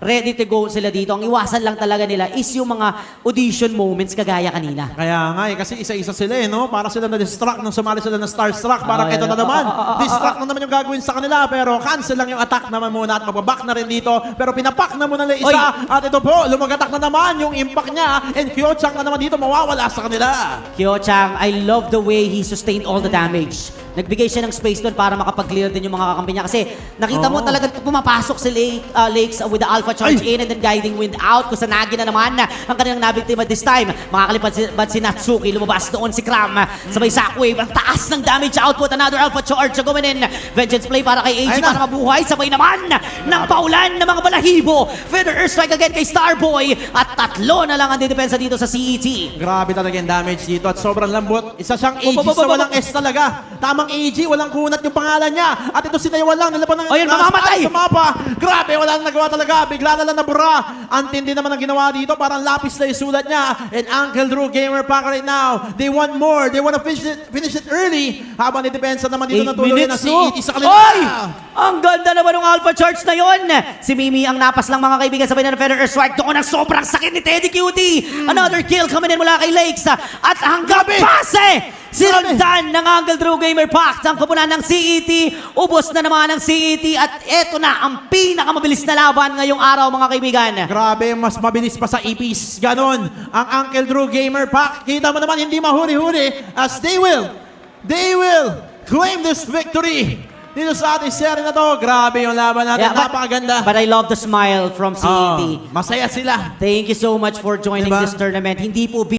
ready to go sila dito. Ang iwasan lang talaga nila is yung mga audition moments kagaya kanina. Kaya nga kasi isa-isa sila no? Para sila na-distract nung sumali sila ng Starstruck. Parang ito na naman. Distract na naman yung gagawin sa kanila. Pero cancel lang yung attack naman muna at magbaback na rin dito. Pero pinapak na muna nila isa. Oy! At ito po, lumagatak na naman yung impact niya. And Kyo-Chang na naman dito mawawala sa kanila. Kyo-Chang, I love the way he sustained all the damage. Nagbigay siya ng space doon para makapag-clear din yung mga kakampi niya. Kasi nakita mo talaga pumapasok si Lakes with the Alpha Charge in and then Guiding Wind out. Kusanagi na naman ang kanilang nabiktima this time. Makakalipad si Natsuki. Lumabas doon si Cram. Sabay Shockwave. Ang taas ng damage output. Another Alpha Charge going in. Vengeance play para kay AG para mabuhay. Sabay naman ng paulan ng mga balahibo. Feather Airstrike again kay Starboy. At tatlo na lang ang didepensa dito sa CET. Grabe talaga yung damage dito at sobrang lambot. Isa siyang AG sa walang S talaga. Tamang AG, walang kunat yung pangalan niya. At ito sinayawal lang, nalaban ng Ayun, mamamatay! sa mapa. Grabe, wala nang nagawa talaga. Bigla na lang nabura. Antindi naman ang ginawa dito. Parang lapis na isulat niya. And Uncle Drew Gamer Pack right now. They want more. They want to finish it early. Habang ni-depensa naman dito natuloy na si ET sa kanila. Oy! Ang ganda naman ng Alpha Charge na yon. Si Mimi ang napas lang mga kaibigan sabay na ng Feather Airstrike. Doon ang sobrang sakit ni Teddy Cutie. Another kill coming in mula kay Lakes. At hanggang pase! Sinundan ng Uncle Drew Gamer Pack ang kapunan ng CET. Ubos na naman ng CET at eto na ang pinakamabilis na laban ngayong araw mga kaibigan. Grabe, mas mabilis pa sa ipis. Ganon ang Uncle Drew Gamer Pack. Kita mo naman hindi mahuri-huri as they will claim this victory. Dito sa ating series na to, grabe yung laban natin. Napakaganda. But I love the smile from CET. Masaya sila. Thank you so much for joining Diba? this tournament. Hindi po